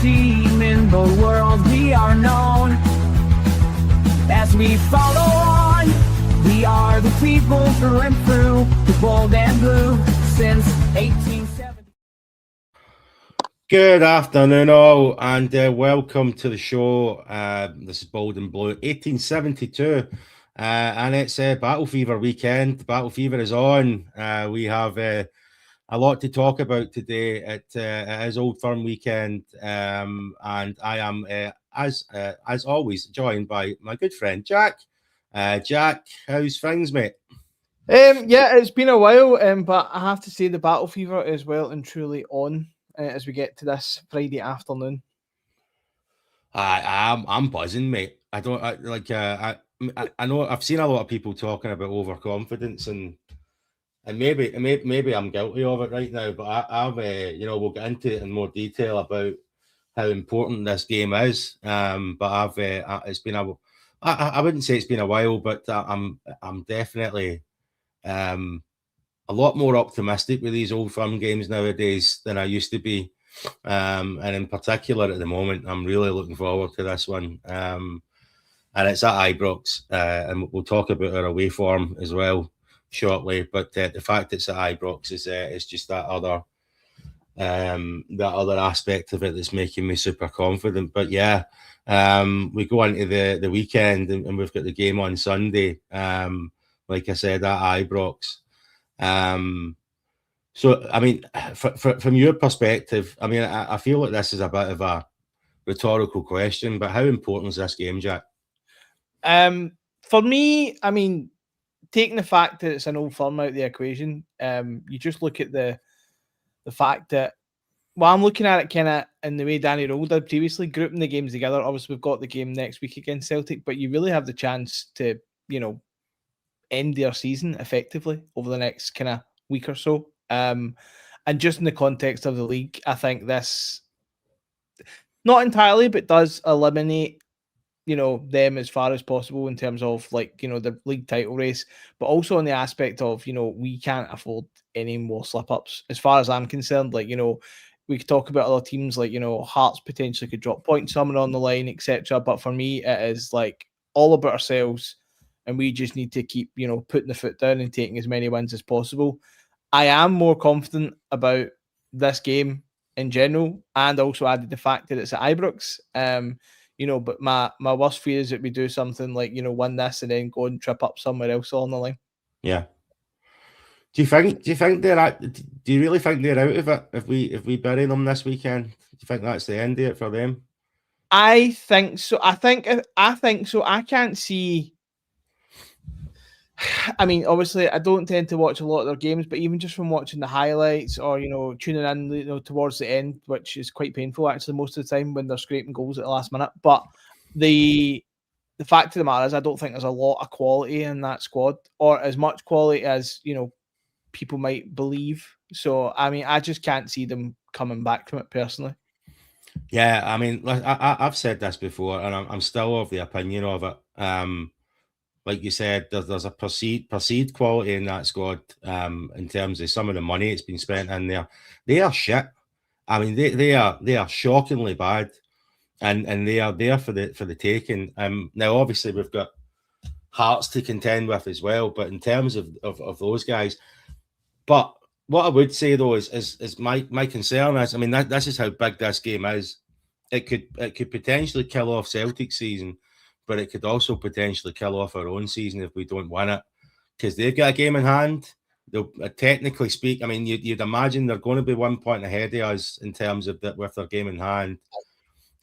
team in the world, we are known. As we follow on, we are the people through and through, the bold and blue, since 1870. Good afternoon all, and welcome to the show. This is Bold and Blue, 1872, and it's Battle Fever weekend. Battle Fever is on. We have a lot to talk about today. It is Old Firm weekend, and I am, as always, joined by my good friend Jack. Jack, how's things, mate? Yeah, it's been a while, but I have to say the Battle Fever is well and truly on as we get to this Friday afternoon. I'm buzzing, mate. I know I've seen a lot of people talking about overconfidence, and maybe I'm guilty of it right now. But I've we'll get into it in more detail about how important this game is. But it's been I wouldn't say it's been a while, but I'm definitely a lot more optimistic with these Old Firm games nowadays than I used to be. And in particular at the moment, I'm really looking forward to this one. And it's at Ibrox, and we'll talk about our away form as well shortly. But the fact it's at Ibrox is just that other aspect of it that's making me super confident. But yeah, we go into the weekend, and we've got the game on Sunday. Like I said, at Ibrox. So, I mean, from your perspective, I mean, I feel like this is a bit of a rhetorical question, but how important is this game, Jack? For me, I mean, taking the fact that it's an Old Firm out of the equation, you just look at the fact that, well, I'm looking at it kind of in the way Danny Rohl did previously, grouping the games together. Obviously, we've got the game next week against Celtic, but you really have the chance to, end their season effectively over the next kind of week or so. And just in the context of the league, I think this, not entirely, but does eliminate, them as far as possible in terms of the league title race, but also in the aspect of, we can't afford any more slip-ups as far as I'm concerned. We could talk about other teams Hearts potentially could drop points somewhere on the line, etc. But for me, it is all about ourselves, and we just need to keep, putting the foot down and taking as many wins as possible. I am more confident about this game in general, and also added the fact that it's at Ibrox. But my worst fear is that we do something like, win this and then go and trip up somewhere else along the line. Yeah. Do you really think they're out of it if we bury them this weekend? Do you think that's the end of it for them? I think so. I think so. I can't see. I mean, obviously, I don't tend to watch a lot of their games, but even just from watching the highlights or, tuning in, towards the end, which is quite painful actually most of the time when they're scraping goals at the last minute. But the fact of the matter is, I don't think there's a lot of quality in that squad, or as much quality as, people might believe. So, I mean, I just can't see them coming back from it personally. Yeah, I mean, I've said this before, and I'm still of the opinion of it. Like you said, there's a perceived quality in that squad in terms of some of the money it's been spent in there. They are shit. I mean, they are shockingly bad, and they are there for the taking. Now, obviously, we've got Hearts to contend with as well, but in terms of those guys, but what I would say though is my concern is, I mean, this is how big this game is. It could potentially kill off Celtic's season, but it could also potentially kill off our own season if we don't win it, because they've got a game in hand. They'll technically speak, I mean, you'd imagine they're going to be 1 point ahead of us in terms of that with their game in hand.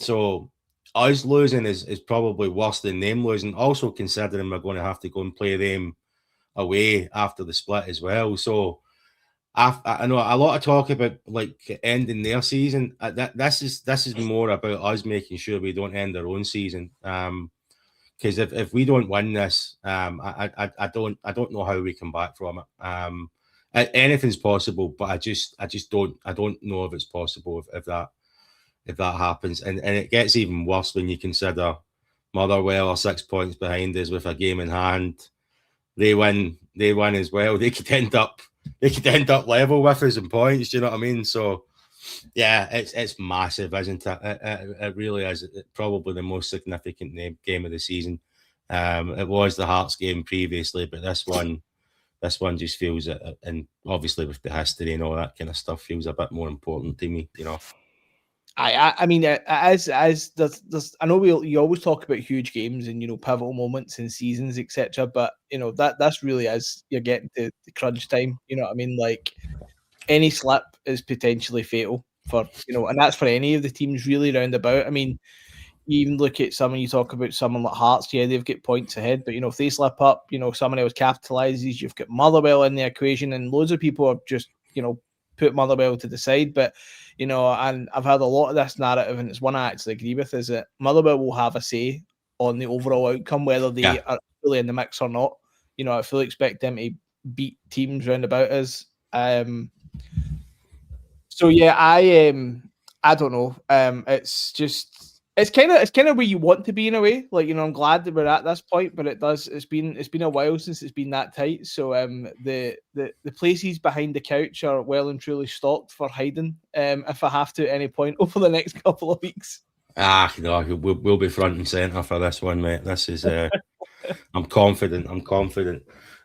So us losing is probably worse than them losing. Also considering we're going to have to go and play them away after the split as well. So I know a lot of talk about ending their season. This is more about us making sure we don't end our own season. Because if we don't win this, I don't know how we come back from it. Anything's possible, but I don't know if it's possible if that happens. And it gets even worse when you consider Motherwell are 6 points behind us with a game in hand. They win as well. They could end up level with us in points. Do you know what I mean? So Yeah, it's massive, isn't it? It really is. It's probably the most significant game of the season. It was the Hearts game previously, but this one just feels, and obviously with the history and all that kind of stuff, feels a bit more important to me. I mean, as there's I know you always talk about huge games and pivotal moments in seasons, etc. But that's really is you're getting to the crunch time. You know what I mean? Like any slip is potentially fatal for and that's for any of the teams really round about. I mean, you even look at someone, you talk about someone like Hearts, yeah, they've got points ahead, but if they slip up, someone else capitalizes, you've got Motherwell in the equation, and loads of people have just, put Motherwell to the side. But, and I've had a lot of this narrative, and it's one I actually agree with, is that Motherwell will have a say on the overall outcome, whether they Yeah. are fully in the mix or not. I fully expect them to beat teams round about us. So yeah, I don't know. It's just it's kind of where you want to be in a way. Like I'm glad that we're at this point, but it's been a while since it's been that tight. So the places behind the couch are well and truly stocked for hiding. If I have to at any point over the next couple of weeks. No, we'll be front and centre for this one, mate. This is I'm confident.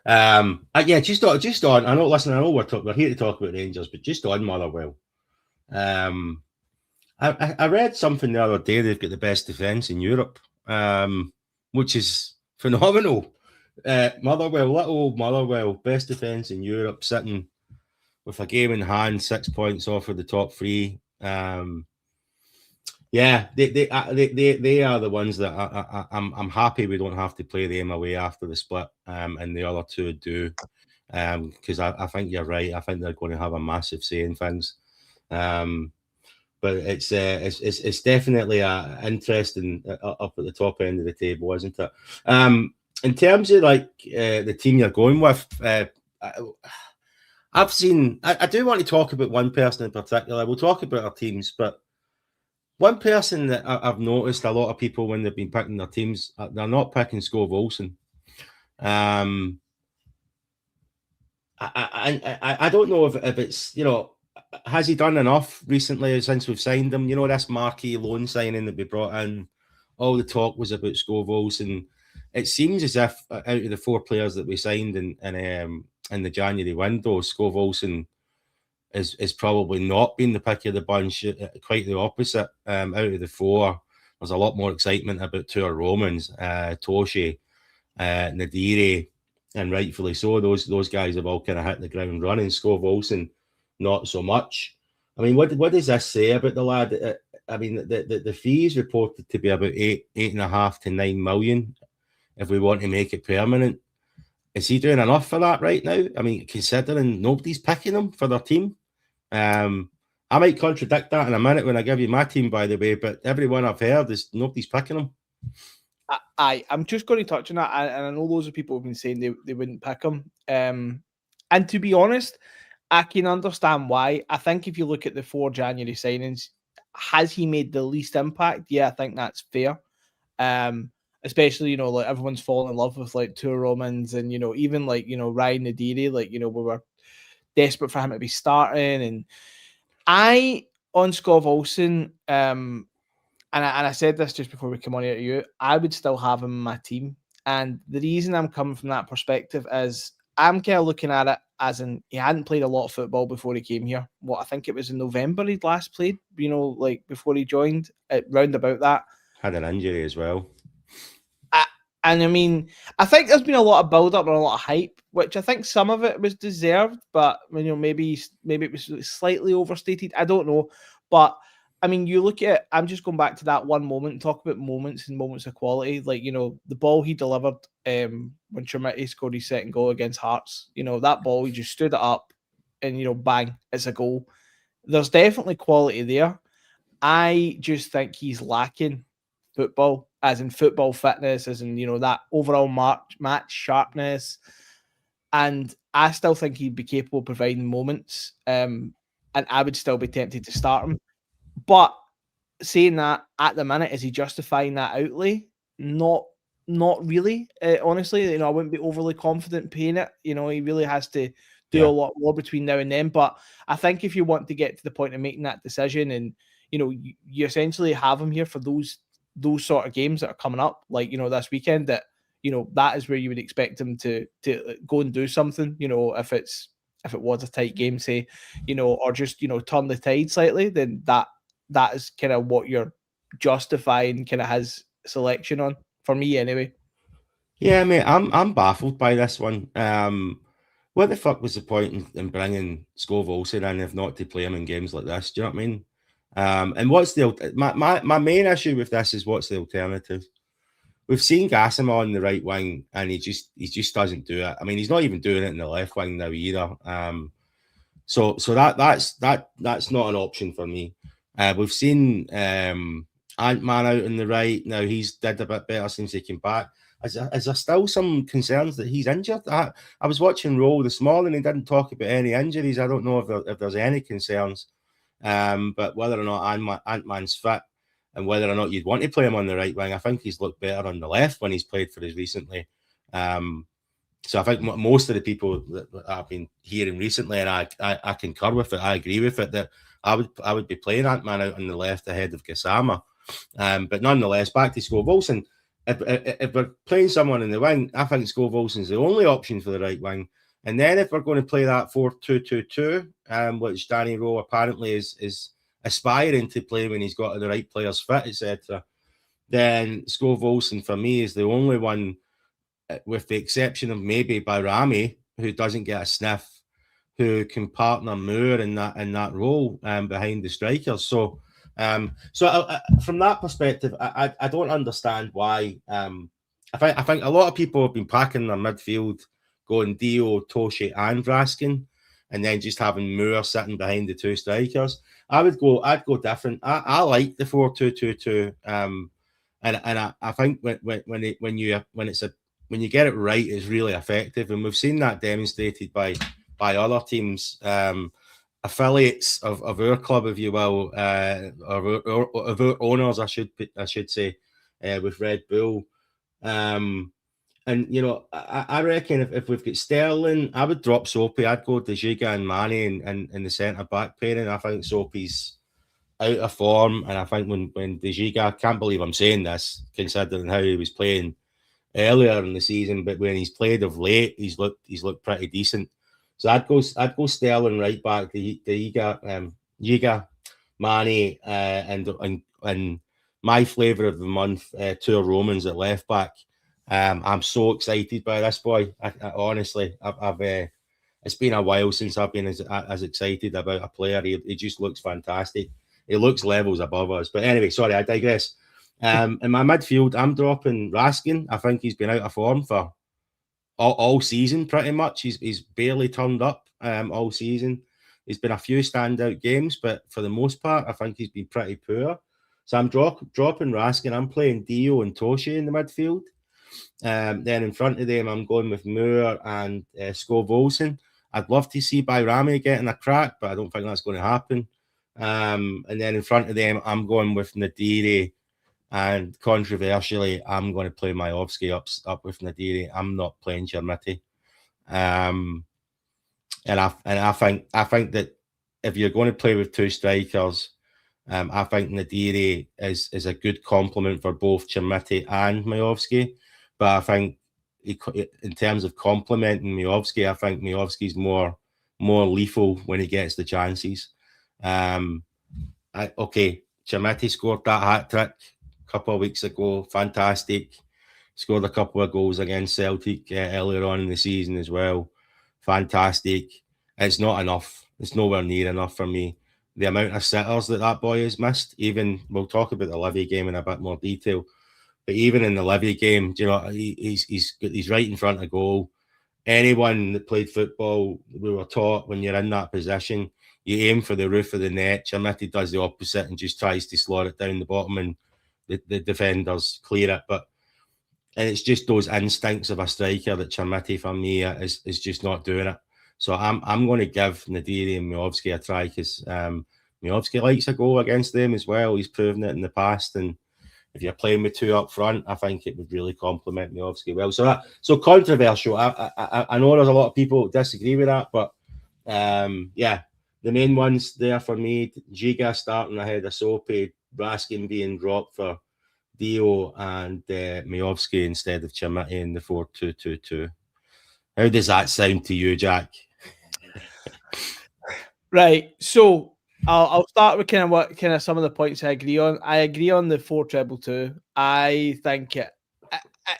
Yeah, just on. I know. Listen, I know we're here to talk about Rangers, but just on Motherwell. I read something the other day. They've got the best defence in Europe, which is phenomenal. Motherwell, little old Motherwell, best defence in Europe, sitting with a game in hand, 6 points off of the top three. Yeah, they are the ones that I'm happy we don't have to play them away after the split, and the other two do, because I think you're right. I think they're going to have a massive say in things. But it's definitely interesting up at the top end of the table, isn't it? In terms of the team you're going with, I've seen. I do want to talk about one person in particular. We'll talk about our teams, but one person that I've noticed a lot of people when they've been picking their teams, they're not picking Skov Olsen. I don't know if it's has he done enough recently since we've signed him? This marquee loan signing that we brought in, all the talk was about Skov Olsen. It seems as if out of the 4 players that we signed in the January window, Skov Olsen is probably not been the pick of the bunch. Quite the opposite. Out of the 4, there's a lot more excitement about 2 Romans, Toshi, Nadiri, and rightfully so. Those guys have all kind of hit the ground running. Skov Olsen, not so much. I mean, what does this say about the lad? I mean, the fee is reported to be about 8.5 to 9 million if we want to make it permanent. Is he doing enough for that right now? I mean, considering nobody's picking him for their team. I might contradict that in a minute when I give you my team, by the way, but everyone I've heard is nobody's picking him. I'm just going to touch on that, and I know loads of people have been saying they wouldn't pick him. And to be honest, I can understand why. I think if you look at the 4 January signings, has he made the least impact? Yeah, I think that's fair. Especially, like everyone's fallen in love with like 2 Romans and, even like, Ryan Nadiri, like, we were desperate for him to be starting. And on Skov Olsen, and I said this just before we come on here to you, I would still have him in my team. And the reason I'm coming from that perspective is I'm kind of looking at it as in he hadn't played a lot of football before he came here. I think it was in November he'd last played, like before he joined, round about that. Had an injury as well. And I mean, I think there's been a lot of build-up and a lot of hype, which I think some of it was deserved, but maybe it was slightly overstated. I don't know. But I mean, you look at it, I'm just going back to that one moment and talk about moments and moments of quality. Like, the ball he delivered when Chermiti scored his second goal against Hearts. That ball, he just stood it up and, bang, it's a goal. There's definitely quality there. I just think he's lacking football, as in football fitness, as in, that overall match sharpness. And I still think he'd be capable of providing moments. And I would still be tempted to start him. But saying that, at the minute, is he justifying that outlay? Not really. Honestly, I wouldn't be overly confident paying it. He really has to do a lot more between now and then. But I think if you want to get to the point of making that decision, and you essentially have him here for those sort of games that are coming up, like this weekend, that that is where you would expect him to go and do something. If it was a tight game, say, or just turn the tide slightly, then that is kind of what you're justifying kind of his selection on, for me anyway. Yeah, mate, I'm baffled by this one. What the fuck was the point in bringing Skov Olsen in if not to play him in games like this? Do you know what I mean? And what's my main issue with this is what's the alternative? We've seen Gassama on the right wing, and he just doesn't do it. I mean, he's not even doing it in the left wing now either. So that's not an option for me. We've seen Ant-Man out on the right. Now he's did a bit better since he came back. Is there still some concerns that he's injured? I was watching Rohl this morning. He didn't talk about any injuries. I don't know if there's any concerns. But whether or not Ant-Man's fit and whether or not you'd want to play him on the right wing, I think he's looked better on the left when he's played for us recently. So I think most of the people that I've been hearing recently, and I concur with it, I agree with it, that I would be playing Ant-Man out on the left ahead of Gassama. But nonetheless, back to Skov Olsen. If we're playing someone in the wing, I think Skov Olsen's the only option for the right wing. And then if we're going to play that 4-2-2-2, which Danny Rowe apparently is aspiring to play when he's got the right players fit, etc., then Skov Olsen for me is the only one, with the exception of maybe Bayrami, who doesn't get a sniff, who can partner Moore in that role behind the strikers. So from that perspective, I don't understand why. I think a lot of people have been packing their midfield, going Dio, Toshe, and Raskin, and then just having Moore sitting behind the two strikers. I'd go different. I like the 4-2-2-2, and I think when you get it right, it's really effective, and we've seen that demonstrated by other teams, affiliates of our club, if you will, of our owners, I should say, with Red Bull. And I reckon if we've got Sterling, I would drop Soapy. I'd go De Giga and Manny in the centre back pairing. I think Soapy's out of form, and I think when De Giga, I can't believe I'm saying this considering how he was playing earlier in the season, but when he's played of late, he's looked pretty decent. So I'd go Sterling right back, De Giga, Manny, and my flavour of the month, Tour Romans at left back. I'm so excited by this boy. I honestly, it's been a while since I've been as excited about a player. He just looks fantastic. He looks levels above us. But anyway, sorry, I digress. In my midfield, I'm dropping Raskin. I think he's been out of form for all season, pretty much. He's barely turned up all season. There's been a few standout games, but for the most part, I think he's been pretty poor. So I'm dropping Raskin. I'm playing Dio and Toshe in the midfield. Then in front of them, I'm going with Moore and Skov Olsen. I'd love to see Bayrami getting a crack, but I don't think that's going to happen. And then in front of them, I'm going with Nadiri. And controversially, I'm going to play Majovski up with Nadiri. I'm not playing Chermiti. And I think that if you're going to play with two strikers, I think Nadiri is a good complement for both Chermiti and Majovski. But I think in terms of complementing Majovski, I think Majovski's more lethal when he gets the chances. Chermiti scored that hat-trick a couple of weeks ago. Fantastic. Scored a couple of goals against Celtic earlier on in the season as well. Fantastic. It's not enough. It's nowhere near enough for me. The amount of sitters that boy has missed, even we'll talk about the Livy game in a bit more detail. But even in the Livy game, he's right in front of goal. Anyone that played football, we were taught when you're in that position, you aim for the roof of the net. Chermiti does the opposite and just tries to slot it down the bottom, and the defenders clear it. And it's just those instincts of a striker that Chermiti for me is just not doing it. So I'm going to give Nadiri and Majovski a try, because Majovski likes a goal against them as well. He's proven it in the past, and if you're playing with two up front, I think it would really complement Majovski well. So controversial. I know there's a lot of people who disagree with that, but Yeah, the main ones there for me: Giga starting ahead of Soapy, Raskin being dropped for Dio, and Majovsky instead of Chimati in the 4-2-2-2. How does that sound to you, Jack? Right. So I'll start with kind of some of the points I agree on. I agree on the 4-2-2. I think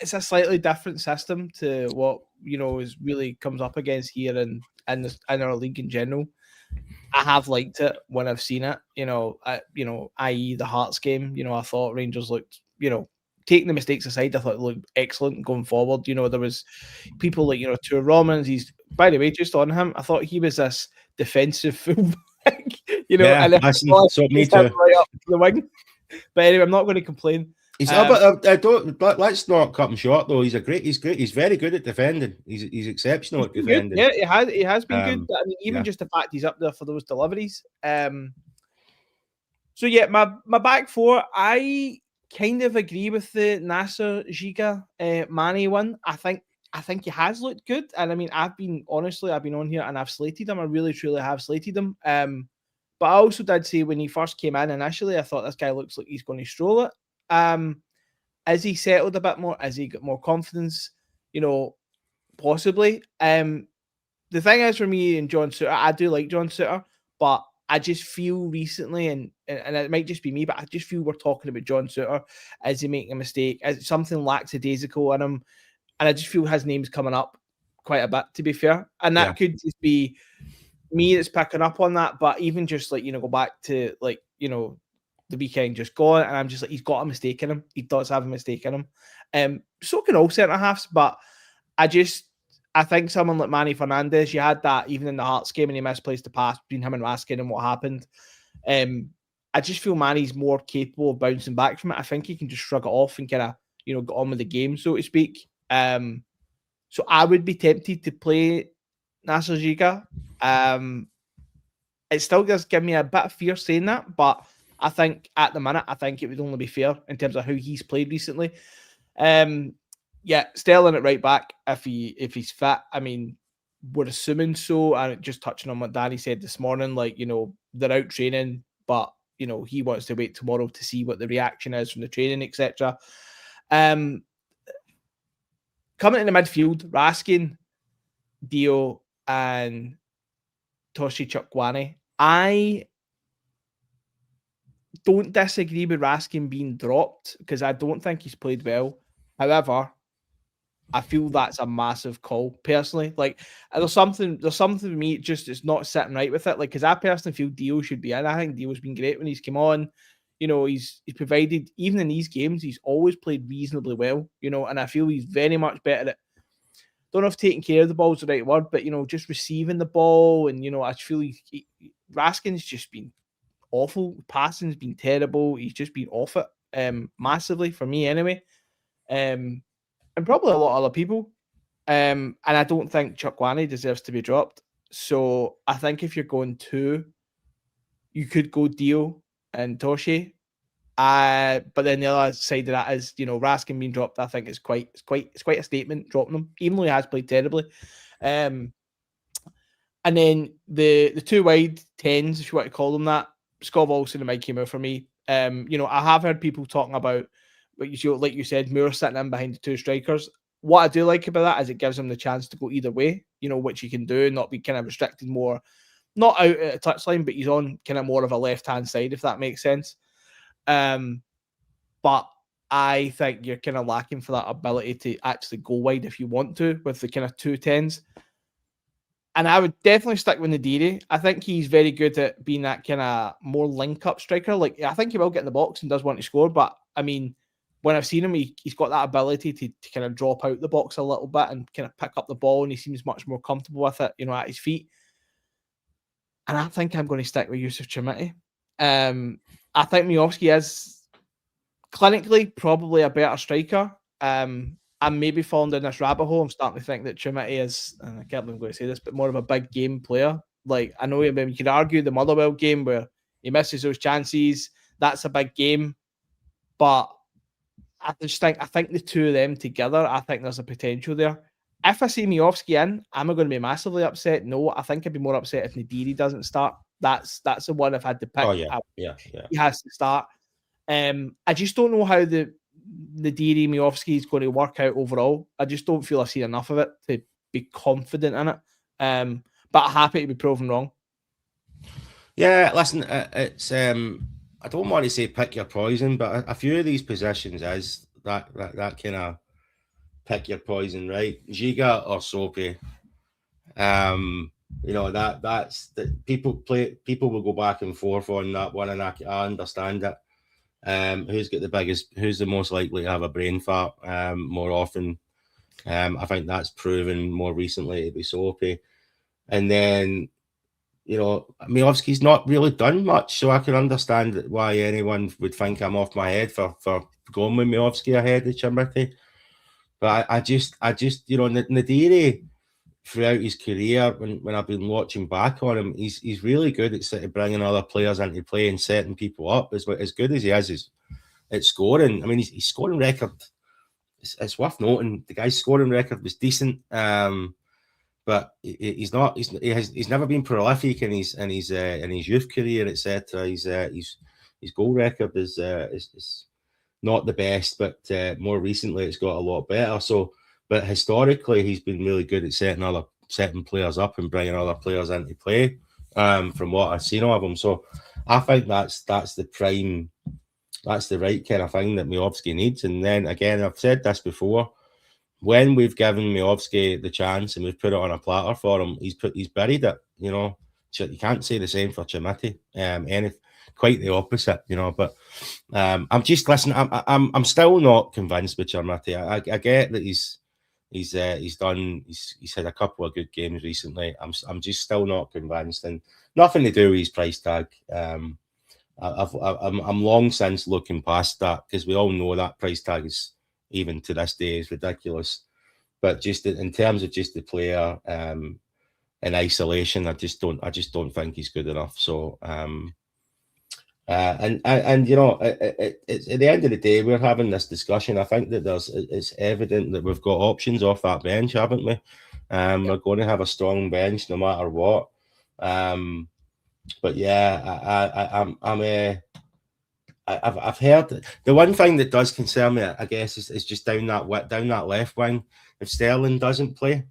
it's a slightly different system to what is really comes up against here in our league in general. I have liked it when I've seen it. I.e. the Hearts game. I thought Rangers looked. Taking the mistakes aside, I thought it looked excellent going forward. There was people like Tua Romans. By the way, just on him, I thought he was this defensive fullback. Yeah, and so me too. Right up the wing. But anyway, I'm not going to complain. He's but I don't. But let's not cut him short though. He's great. He's very good at defending. He's exceptional at defending. Good. Yeah, he has been good. I mean, even yeah. just the fact he's up there for those deliveries. So yeah, my back four, I kind of agree with the Nasser Giga Mane one. I think he has looked good, and I mean, I've been on here and I've slated him. I really truly have slated him. But I also did say when he first came in initially, I thought this guy looks like he's going to stroll it. As he settled a bit more, as he got more confidence, possibly. The thing is for me and John Suter, I do like John Suter, but I just feel recently, and it might just be me, but I just feel we're talking about John Suter as he making a mistake, as something lackadaisical in him, and I just feel his name's coming up quite a bit, to be fair, and that could just be me that's picking up on that. But even just go back to the weekend just gone, and I'm just like, he's got a mistake in him. He does have a mistake in him. So can all centre halves, but I think someone like Manny Fernandez, you had that even in the Hearts game and he misplaced the pass between him and Raskin and what happened. I just feel Manny's more capable of bouncing back from it. I think he can just shrug it off and kind of, get on with the game, so to speak. So I would be tempted to play Nasser Giga. It still does give me a bit of fear saying that, but I think at the minute, I think it would only be fair in terms of how he's played recently. Yeah, Sterling at right back if he's fit. I mean, we're assuming so. And just touching on what Danny said this morning, they're out training, but he wants to wait tomorrow to see what the reaction is from the training, etc. Coming in the midfield, Raskin, Dio, and Toshi Chukwueze. I don't disagree with Raskin being dropped because I don't think he's played well. However, I feel that's a massive call personally. There's something with me, it's not sitting right with it. Because I personally feel Dio should be in. I think Dio's been great when he's come on. He's provided, even in these games, he's always played reasonably well, and I feel he's very much better at, don't know if taking care of the ball is the right word, but, just receiving the ball. And, I feel Raskin's just been awful. Passing's been terrible. He's just been off it massively for me anyway. And probably a lot of other people. And I don't think Chukwueze deserves to be dropped. So I think if you're going to, you could go Dio and Toshi. But then the other side of that is, Raskin being dropped. I think it's quite a statement dropping him, even though he has played terribly. And then the two wide tens, if you want to call them that, Scott Wilson and Mikey Moore for me. I have heard people talking about, like you said, Moore sitting in behind the two strikers. What I do like about that is it gives him the chance to go either way, which he can do and not be kind of restricted more, not out at a touchline, but he's on kind of more of a left-hand side, if that makes sense. But I think you're kind of lacking for that ability to actually go wide if you want to with the kind of 2-10s. And I would definitely stick with Nadiri. I think he's very good at being that kind of more link-up striker. I think he will get in the box and does want to score, but I mean, when I've seen him, he's got that ability to kind of drop out the box a little bit and kind of pick up the ball, and he seems much more comfortable with it, at his feet. And I think I'm going to stick with Yusuf Chimiti. I think Majovsky is clinically probably a better striker. I'm maybe falling down this rabbit hole. I'm starting to think that Chimiti is, and I can't believe I'm going to say this, but more of a big game player. I know you could argue the Motherwell game where he misses those chances. That's a big game. But I think the two of them together, I think there's a potential there. if I see Miovski in, am I going to be massively upset? No, I think I'd be more upset if Nadiri doesn't start. That's the one I've had to pick. Oh yeah, He has to start. I just don't know how the Nadiri Miovski is going to work out overall. I just don't feel I've seen enough of it to be confident in it. But happy to be proven wrong. Yeah, listen, it's I don't want to say pick your poison, but a few of these positions is that kind of pick your poison, right? Giga or Soapy. You know, that's that people will go back and forth on that one, and I understand it. Who's the most likely to have a brain fart more often? I think that's proven more recently to be Soapy. And then, you know, Miovski's not really done much, so I can understand why anyone would think I'm off my head for going with Miovski ahead of Chimity. But I just, you know, Nadiri throughout his career, when I've been watching back on him, he's really good at sort of bringing other players into play and setting people up. As good as he is at scoring. I mean, his scoring record, it's worth noting. The guy's scoring record was decent. But he's never been prolific in his youth career, etc. His goal record is not the best, but more recently it's got a lot better. So, but historically he's been really good at setting players up and bringing other players into play. From what I've seen of him, so I think that's the right kind of thing that Miovski needs. And then again, I've said this before. When we've given Miovski the chance and we've put it on a platter for him, he's buried it. You know, you can't say the same for Chimity. Quite the opposite. You know, but I'm just listening. I'm still not convinced with Chimity. I get that he's had a couple of good games recently. I'm just still not convinced, and nothing to do with his price tag. I'm long since looking past that, because we all know that price tag is, even to this day, is ridiculous. But just in terms of just the player in isolation, I just don't think he's good enough. So and you know, it's at the end of the day, we're having this discussion. I think that it's evident that we've got options off that bench, haven't we? We're going to have a strong bench no matter what. But yeah, I've heard the one thing that does concern me, I guess, is just down that left wing. If Sterling doesn't play,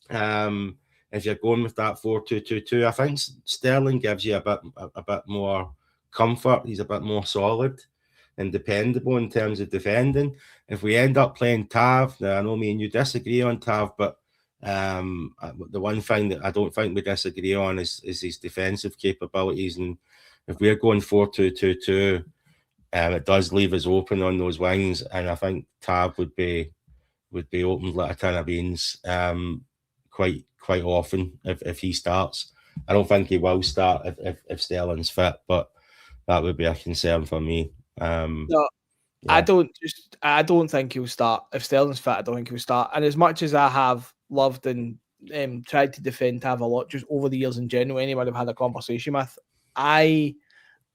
if you're going with that 4-2-2-2, I think Sterling gives you a bit more comfort. He's a bit more solid and dependable in terms of defending. If we end up playing Tav, now I know me and you disagree on Tav, but the one thing that I don't think we disagree on is his defensive capabilities. And if we're going 4-2-2-2, it does leave us open on those wings, and I think Tav would be opened like a tin of beans quite often if he starts. I don't think he will start if Sterling's fit, but that would be a concern for me. No, yeah. I don't think he'll start. If Sterling's fit, I don't think he'll start. And as much as I have loved and tried to defend Tav a lot just over the years in general, anyone I've had a conversation with, I'm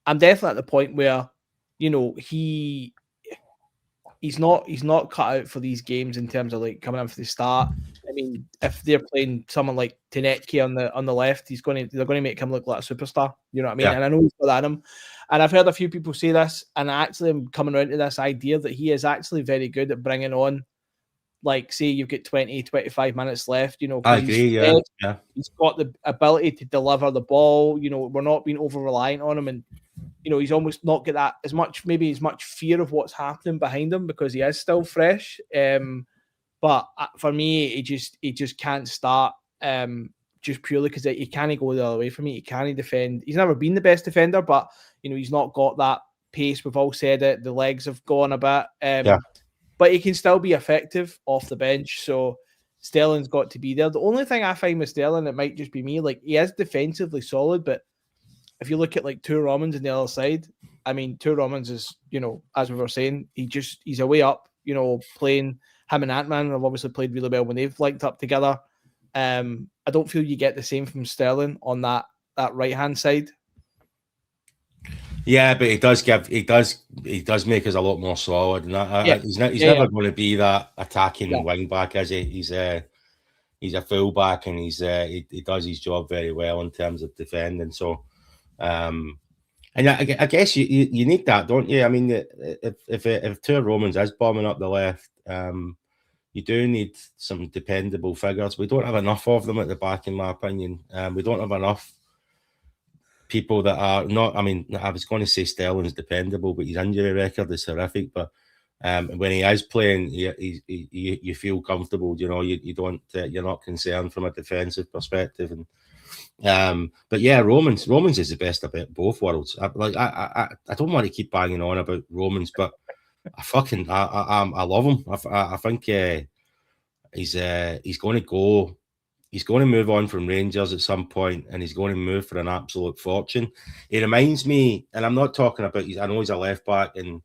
definitely at the point where, you know, he's not cut out for these games in terms of like coming in for the start. I mean, if they're playing someone like Tenetke on the left, they're going to make him look like a superstar. You know what I mean? Yeah. And I know he's got that in him. And I've heard a few people say this, and I actually am coming around to this idea that he is actually very good at bringing on, like, say you've got 20, 25 minutes left. You know, I agree. Yeah. He's got the ability to deliver the ball. You know, we're not being over reliant on him, and you know, he's almost not got that as much fear of what's happening behind him because he is still fresh. But for me, he just can't start just purely because he can't go the other way for me. He can't defend. He's never been the best defender, but you know, he's not got that pace. We've all said it. The legs have gone a bit. But he can still be effective off the bench. So Sterling's got to be there. The only thing I find with Sterling, it might just be me, like he is defensively solid, but if you look at like Two Romans on the other side, I mean, Two Romans is, you know, as we were saying, he's a way up, you know, playing him and Ant-Man have obviously played really well when they've linked up together. I don't feel you get the same from Sterling on that right-hand side. Yeah, but he does make us a lot more solid, and he's never going to be that attacking wing back, is he? he's a fullback, and he does his job very well in terms of defending. So, and I guess you need that, don't you? I mean, if two Romans is bombing up the left, you do need some dependable figures. We don't have enough of them at the back, in my opinion. We don't have enough people that are not. I mean, I was going to say Sterling's dependable, but his injury record is horrific. But when he is playing, you feel comfortable. You know, you don't. You're not concerned from a defensive perspective. And but yeah, Romans is the best of both worlds. I don't want to keep banging on about Romans, but I love him. I think he's going to go. He's going to move on from Rangers at some point, and he's going to move for an absolute fortune. He reminds me, and I'm not talking about. I know he's a left back, and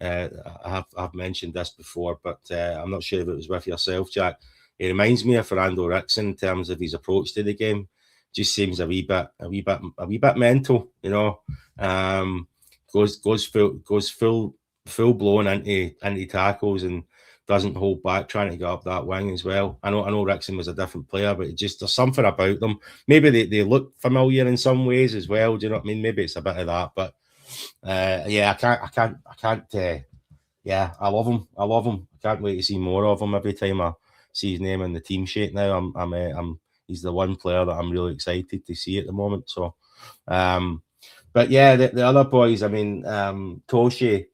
I've mentioned this before, but I'm not sure if it was with yourself, Jack. He reminds me of Fernando Rickson in terms of his approach to the game. Just seems a wee bit mental, you know. Goes full blown into tackles and doesn't hold back trying to get up that wing as well. I know Rickson was a different player, but there's something about them. Maybe they look familiar in some ways as well. Do you know what I mean? Maybe it's a bit of that, but yeah, I can't. Yeah, I love him. I can't wait to see more of him every time I see his name in the team sheet. Now he's the one player that I'm really excited to see at the moment. So, but yeah, the other boys. I mean, Toshi.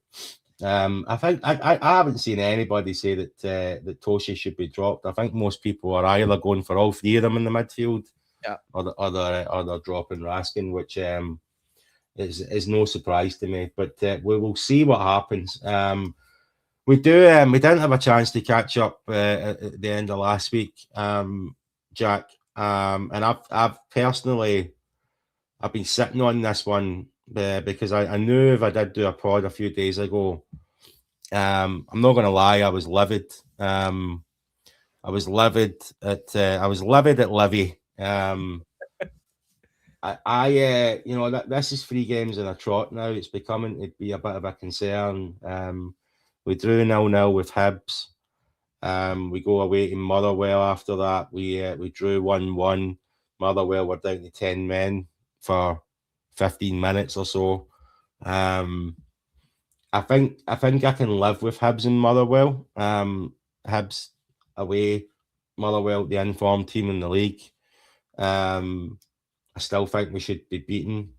I think I haven't seen anybody say that Toshi should be dropped. I think most people are either going for all three of them in the midfield, yeah, or they're dropping Raskin, which is no surprise to me. But we will see what happens. We didn't have a chance to catch up at the end of last week, Jack. And I've personally been sitting on this one because I knew if I did do a pod a few days ago, I'm not going to lie, I was livid. I was livid at Livy. You know, this is 3 games in a trot now. It's becoming to be a bit of a concern. We drew 0-0 with Hibs. We go away to Motherwell after that. We drew 1-1. Motherwell were down to 10 men for 15 minutes or so. I think I can live with Hibs and Motherwell. Hibs away, Motherwell the informed team in the league. I still think we should be beating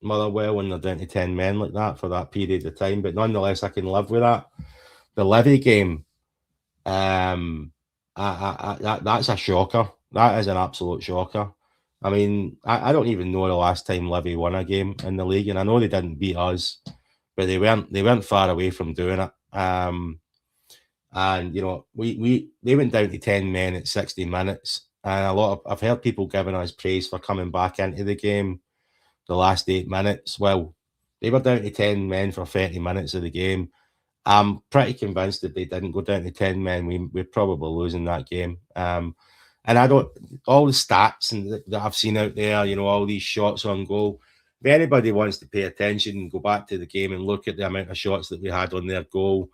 Motherwell when they're down to 10 men like that for that period of time. But nonetheless, I can live with that. The Livy game, that's a shocker. That is an absolute shocker. I mean, I don't even know the last time Livy won a game in the league, and I know they didn't beat us, but they weren't far away from doing it. And you know, they went down to 10 men at 60 minutes. And I've heard people giving us praise for coming back into the game the last 8 minutes. Well, they were down to 10 men for 30 minutes of the game. I'm pretty convinced that they didn't go down to 10 men, we're probably losing that game. And all the stats that I've seen out there, you know, all these shots on goal. If anybody wants to pay attention and go back to the game and look at the amount of shots that we had on their goal,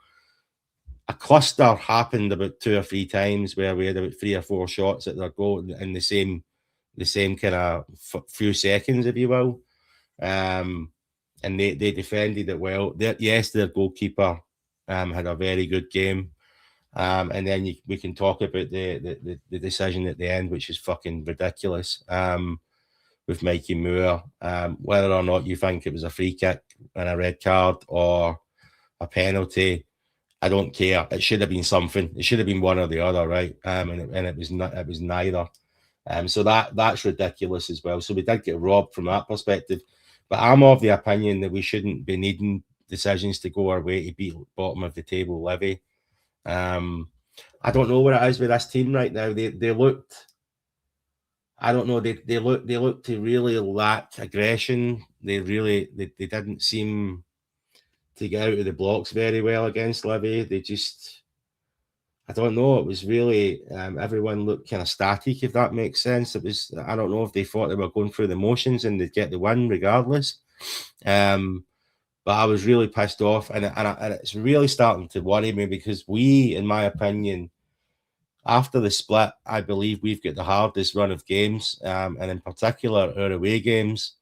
a cluster happened about 2 or 3 times where we had about 3 or 4 shots at their goal in the same kind of few seconds, if you will. And they defended it well. Their goalkeeper had a very good game. And then we can talk about the decision at the end, which is fucking ridiculous. With Mikey Moore, whether or not you think it was a free kick and a red card or a penalty, I don't care. It should have been something. It should have been one or the other, right? And it was not. It was neither. So that's ridiculous as well. So we did get robbed from that perspective. But I'm of the opinion that we shouldn't be needing decisions to go our way to beat bottom of the table Livy. I don't know what it is with this team right now. They looked. I don't know. They looked to really lack aggression. They didn't seem to get out of the blocks very well against Livy. They just, I don't know. It was really everyone looked kind of static, if that makes sense. It was, I don't know if they thought they were going through the motions and they'd get the win regardless. But I was really pissed off, and it's really starting to worry me because we, in my opinion, after the split, I believe we've got the hardest run of games, and in particular our away games.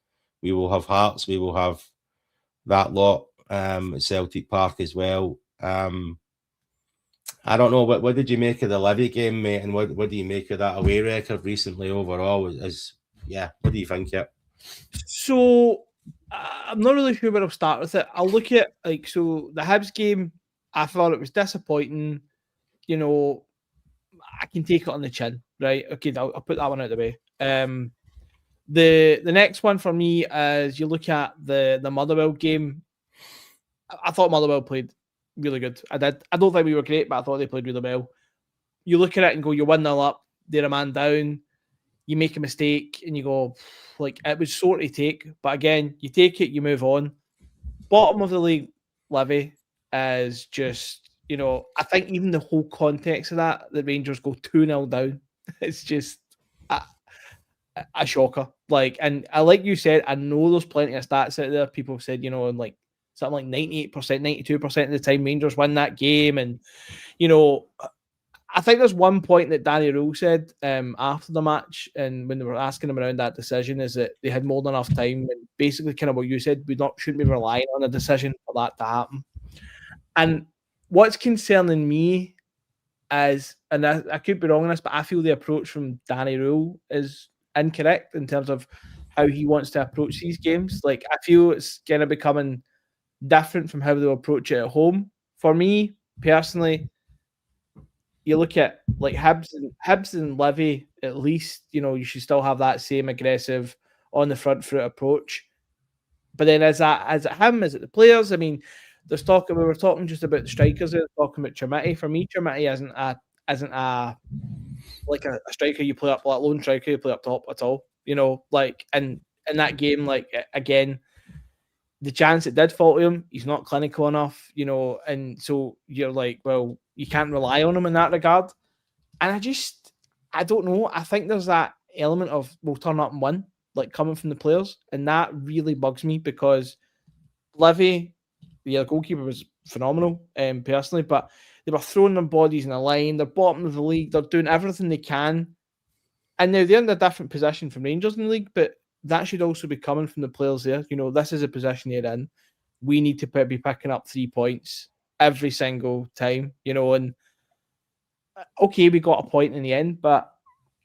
We will have Hearts, we will have that lot at Celtic Park as well. I don't know, what did you make of the Livy game, mate, and what do you make of that away record recently overall? What do you think? Yeah. So I'm not really sure where I'll start with it. I'll look at the Hibs game. I thought it was disappointing. You know, I can take it on the chin, right? Okay, I'll put that one out of the way. The next one for me is you look at the Motherwell game. I thought Motherwell played really good. I did. I don't think we were great, but I thought they played really well. You look at it and go, you're 1-0 up, they're a man down. You make a mistake and you go, like, it was sort of take. But again, you take it, you move on. Bottom of the league, Livy, is just, I think even the whole context of that, the Rangers go 2-0 down. It's just a shocker. And like you said, I know there's plenty of stats out there. People have said, and like something like 98%, 92% of the time Rangers win that game. And, I think there's one point that Danny Rohl said after the match, and when they were asking him around that decision, is that they had more than enough time. And basically, kind of what you said, shouldn't be relying on a decision for that to happen. And what's concerning me is, and I could be wrong on this, but I feel the approach from Danny Rohl is incorrect in terms of how he wants to approach these games. Like, I feel it's kind of becoming different from how they'll approach it at home. For me, personally, you look at like Hibs and Livy, at least, you should still have that same aggressive on the front foot approach. But then is it him? Is it the players? I mean, we were talking just about the strikers there, talking about Chermiti. For me, Chermiti isn't a striker you play up, like lone striker you play up top at all. And in that game, like, again, the chance it did fall to him, he's not clinical enough, and so you're like, well, you can't rely on him in that regard. And I don't know. I think there's that element of we'll turn up and win, like, coming from the players, and that really bugs me because Livy, the goalkeeper, was phenomenal, personally, but they were throwing their bodies in a line. They're bottom of the league. They're doing everything they can, and now they're in a different position from Rangers in the league, but that should also be coming from the players there. This is a position you're in. We need to be picking up 3 points every single time, and okay, we got a point in the end, but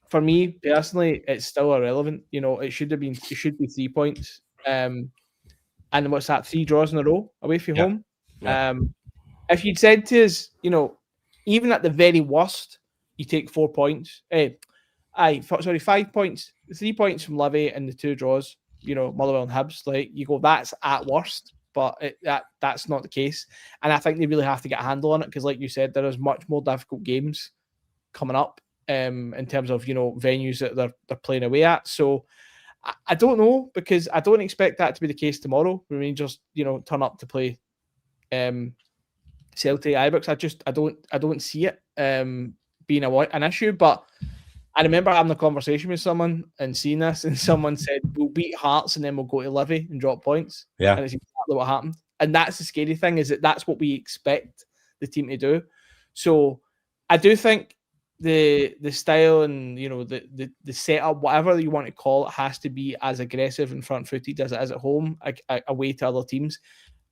for me personally, it's still irrelevant. It should be 3 points. And what's that? 3 draws in a row away from home. Yeah. If you'd said to us, even at the very worst, you take 4 points. 5 points, 3 points from Livy and the 2 draws, Motherwell and Hibs, like, you go, that's at worst, but that's not the case. And I think they really have to get a handle on it because, like you said, there is much more difficult games coming up in terms of, venues that they're playing away at. So I don't know, because I don't expect that to be the case tomorrow when Rangers, turn up to play Celtic Ibrox. I don't see it being an issue, but I remember having a conversation with someone and seeing this, and someone said, we'll beat Hearts and then we'll go to Livy and drop points. Yeah. And it's exactly what happened. And that's the scary thing, is that that's what we expect the team to do. So I do think the style and, the setup, whatever you want to call it, has to be as aggressive and front-footed as it is at home, away to other teams.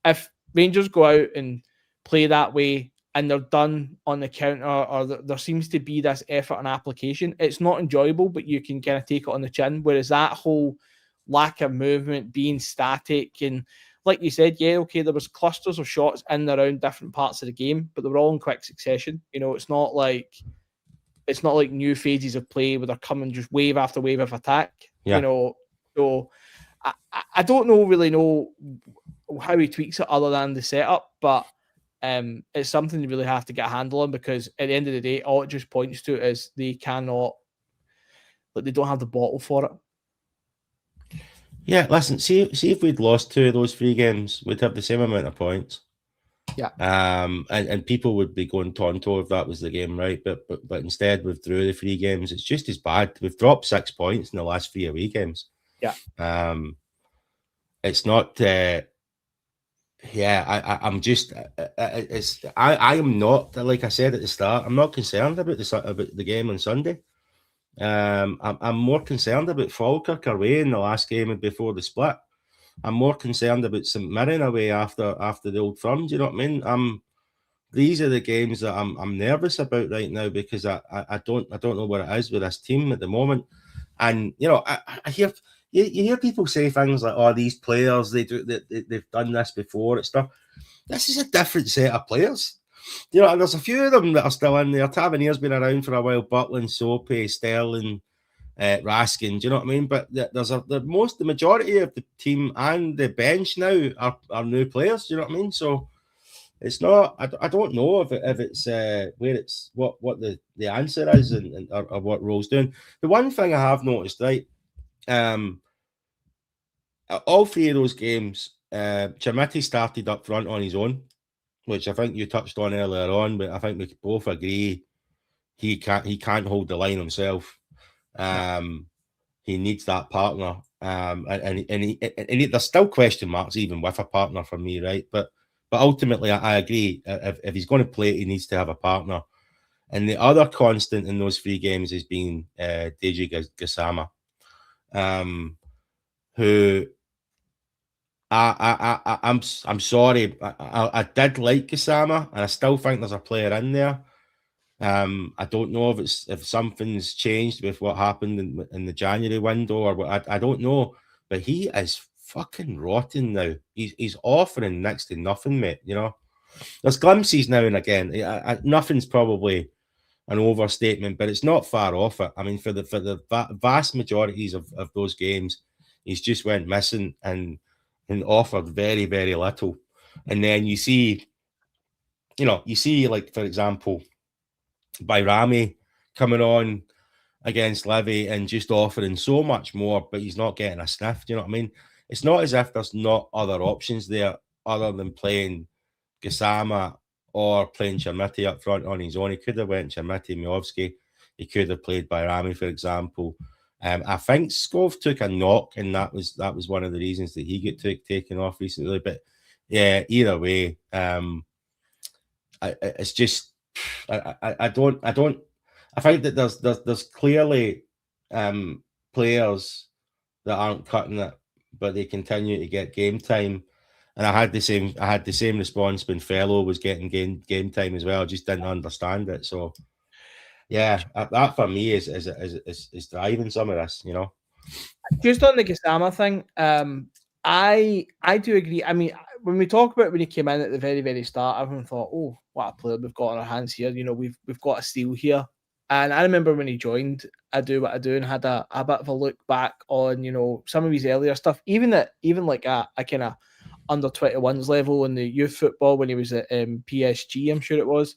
If Rangers go out and play that way, and they're done on the counter, or there seems to be this effort and application, it's not enjoyable, but you can kind of take it on the chin. Whereas that whole lack of movement, being static, and like you said, yeah, okay, there was clusters of shots in and around different parts of the game, but they were all in quick succession. It's not like new phases of play where they're coming just wave after wave of attack. Yeah. So I don't really know how he tweaks it other than the setup, but it's something you really have to get a handle on, because at the end of the day, all it just points to is they don't have the bottle for it. Yeah, listen, see if we'd lost 2 of those 3 games, we'd have the same amount of points. Yeah. And people would be going tonto if that was the game, right? But instead we've drew the 3 games. It's just as bad. We've dropped 6 points in the last 3 away games. Yeah. It's not I'm just I am not, like I said at the start, I'm not concerned about the game on Sunday. I'm more concerned about Falkirk away in the last game before the split. I'm more concerned about St Mirren away after the Old Firm. Do you know what I mean? These are the games that I'm nervous about right now, because I don't know what it is with this team at the moment. And I hear you hear people say things like, "Oh, these players they've done this before" and stuff. This is a different set of players. And there's a few of them that are still in there. Tavernier's been around for a while. Butland, Soapy, Sterling, Raskin. Do you know what I mean? But the majority of the team and the bench now are new players. Do you know what I mean? So it's not. I don't know if it's where it's what the answer is or what Rohl's doing. The one thing I have noticed, right? All three of those games, Chermiti started up front on his own, which I think you touched on earlier on, but I think we both agree he can't hold the line himself. He needs that partner. And there's still question marks even with a partner for me, right? But ultimately, I agree. If he's going to play, he needs to have a partner. And the other constant in those three games has been Deji Gassama, who I'm sorry. I did like Gassama, and I still think there's a player in there. I don't know if something's changed with what happened in the January window or what. I don't know, but he is fucking rotten now. He's offering next to nothing, mate. There's glimpses now and again. Nothing's probably an overstatement, but it's not far off it. I mean, for the vast majorities of those games, he's just went missing and offered very, very little. And then you see, like, for example, Bayrami coming on against Livy and just offering so much more, but he's not getting a sniff. Do you know what I mean? It's not as if there's not other options there other than playing Gassama or playing Chermiti up front on his own. He could have went Chermiti, Miovski. He could have played Bayrami, for example. I think Skov took a knock, and that was one of the reasons that he got taken off recently. But yeah, either way, it's just I think that there's clearly players that aren't cutting it, but they continue to get game time. And I had the same response when Fellow was getting game time as well. I just didn't understand it. So yeah, that for me is driving some of this, Just on the Gassama thing, I do agree. I mean, when we talk about when he came in at the very, very start, everyone thought, "Oh, what a player we've got on our hands here." We've got a steal here. And I remember when he joined, I do what I do, and had a bit of a look back on some of his earlier stuff, even like a kind of under 21s level in the youth football when he was at PSG, I'm sure it was,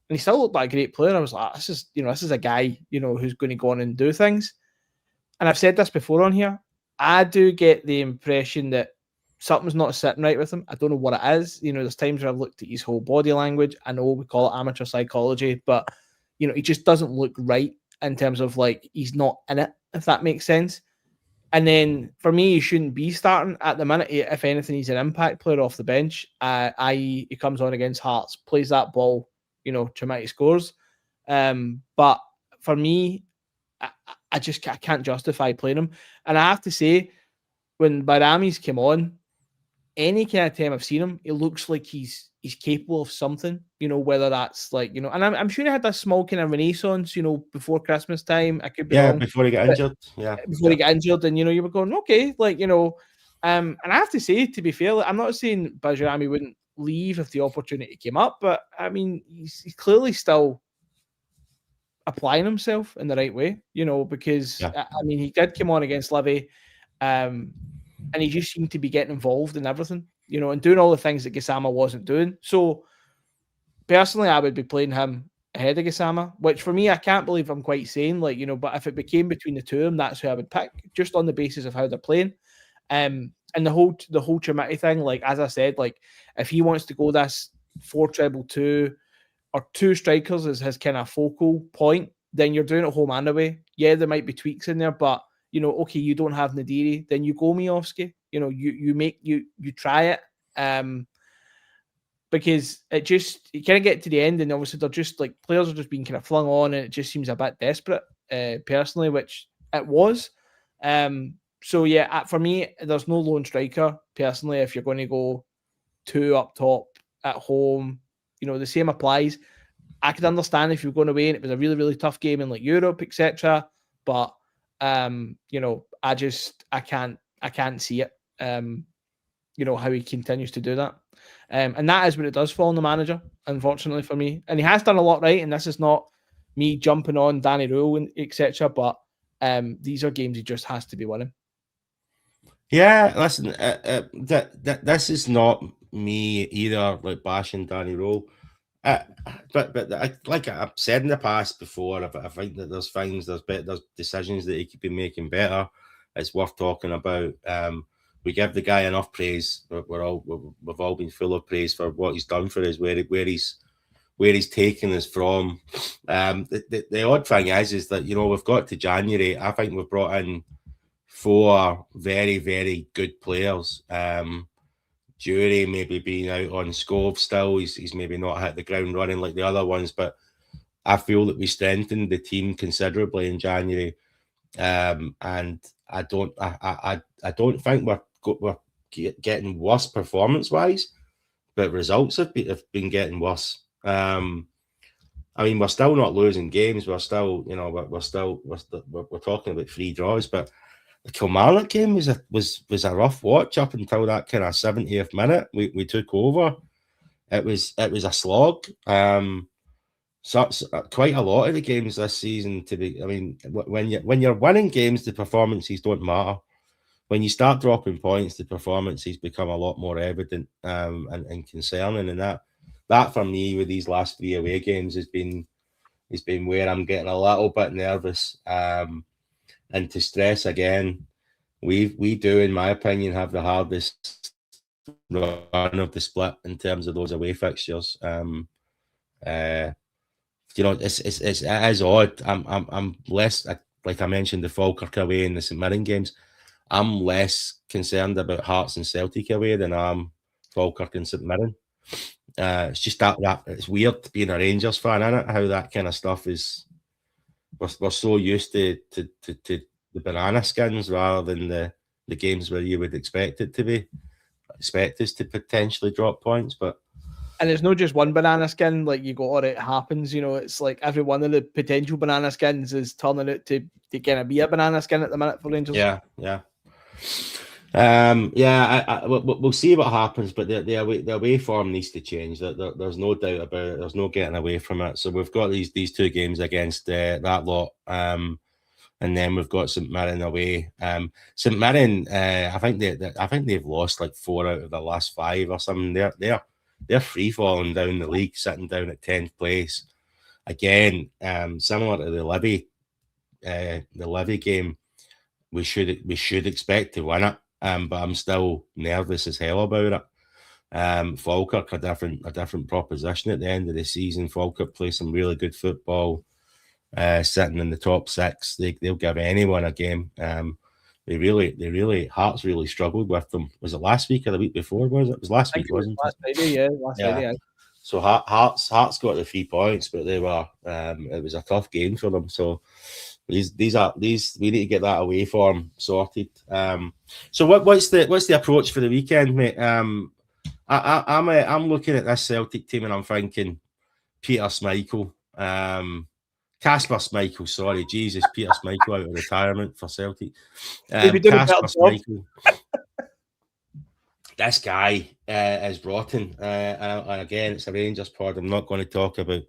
and he still looked like a great player. I was like, this is a guy who's going to go on and do things. And I've said this before on here, I do get the impression that something's not sitting right with him. I don't know what it is. There's times where I've looked at his whole body language. I know we call it amateur psychology, but he just doesn't look right in terms of like he's not in it, if that makes sense. And then for me, he shouldn't be starting at the minute. If anything, he's an impact player off the bench. I.e., he comes on against Hearts, plays that ball, Chermiti scores. But for me, I can't justify playing him. And I have to say, when Bayrami's came on, any kind of time I've seen him, it looks like he's capable of something, whether that's like, and I'm sure he had that small kind of renaissance, before Christmas time. I could be wrong. Before he got injured. Yeah. Before he got injured, and you were going, okay, like, and I have to say, to be fair, like, I'm not saying Bayrami wouldn't leave if the opportunity came up, but I mean, he's clearly still applying himself in the right way, because I mean, he did come on against Livy, and he just seemed to be getting involved in everything, and doing all the things that Gassama wasn't doing. So personally, I would be playing him ahead of Gassama, which for me, I can't believe I'm quite saying, like, but if it became between the two of them, that's who I would pick, just on the basis of how they're playing. And the whole Chermiti thing, like, as I said, like, if he wants to go this 4-2-2 or two strikers as his kind of focal point, then you're doing it home and away. Yeah, there might be tweaks in there, but okay, you don't have Nadiri, then you go Miovski. You try it. because you kind of get to the end, and obviously they're just like players are just being kind of flung on, and it just seems a bit desperate, personally, which it was. So yeah, for me, there's no lone striker personally. If you're going to go 2 up top at home, the same applies. I could understand if you're going away and it was a really, really tough game in like Europe, etc. But I can't see it. How he continues to do that. And that is what it does fall on the manager, unfortunately for me. And he has done a lot right, and this is not me jumping on Danny Rohl and etc. But these are games he just has to be winning. Yeah, listen, this is not me either, like bashing Danny Rohl. But like I've said in the past before, I think that there's decisions that he could be making better. It's worth talking about. We give the guy enough praise. We've all been full of praise for what he's done for us, where he's taken us from. The odd thing is that we've got to January. I think we've brought in 4 very, very good players. Jury maybe being out on Scove still. He's maybe not hit the ground running like the other ones, but I feel that we strengthened the team considerably in January. And I don't think we're getting worse performance-wise, but results have been getting worse. I mean, we're still not losing games. We're still, we're talking about 3 draws, but the Kilmarnock game was a rough watch up until that kind of 70th minute. We took over. It was a slog. So quite a lot of the games this season when you're winning games, the performances don't matter. When you start dropping points, the performances become a lot more evident and concerning. And that for me with these last 3 away games has been where I'm getting a little bit nervous. And to stress again, we do, in my opinion, have the hardest run of the split in terms of those away fixtures. It is odd. I'm less, like I mentioned, the Falkirk away and the St Mirren games. I'm less concerned about Hearts and Celtic away than I am Falkirk and St Mirren. It's just that it's weird being a Rangers fan, isn't it? How that kind of stuff is. We're so used to the banana skins rather than the games where you would expect us to potentially drop points. And it's not just one banana skin, like you go, all right, it happens, it's like every one of the potential banana skins is turning out to kind of be a banana skin at the minute for Rangers. Yeah. We'll see what happens, but the away form needs to change. There's no doubt about it. There's no getting away from it. So we've got these 2 games against that lot, and then we've got St Mirren away. St Mirren, I think they've lost like 4 out of the last 5 or something. They're free falling down the league, sitting down at 10th place. Again, similar to the Livy game, we should expect to win it. But I'm still nervous as hell about it. Falkirk a different proposition at the end of the season. Falkirk play some really good football, sitting in the top 6. They'll give anyone a game. Hearts really struggled with them. Was it last week or the week before? Was it? It was last week, wasn't it? Last Friday, yeah. Friday, yeah. So Hearts got the 3 points, but they were it was a tough game for them. So these we need to get that away form sorted. So what's the approach for the weekend, mate? I'm looking at this Celtic team and I'm thinking Peter Schmeichel, Kasper Schmeichel, sorry, Jesus, Peter Schmeichel out of retirement for Celtic. Kasper Schmeichel. This guy is rotten. And again, it's a Rangers pod. I'm not going to talk about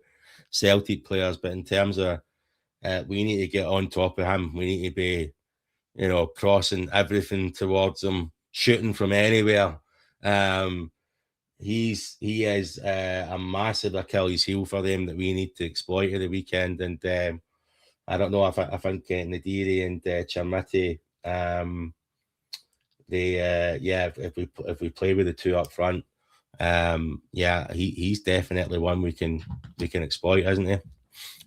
Celtic players, but in terms of we need to get on top of him. We need to be, crossing everything towards him, shooting from anywhere. He is a massive Achilles heel for them that we need to exploit at the weekend. And I don't know if I think Nadiri and Chermiti, if we play with the 2 up front, he's definitely one we can exploit, isn't he?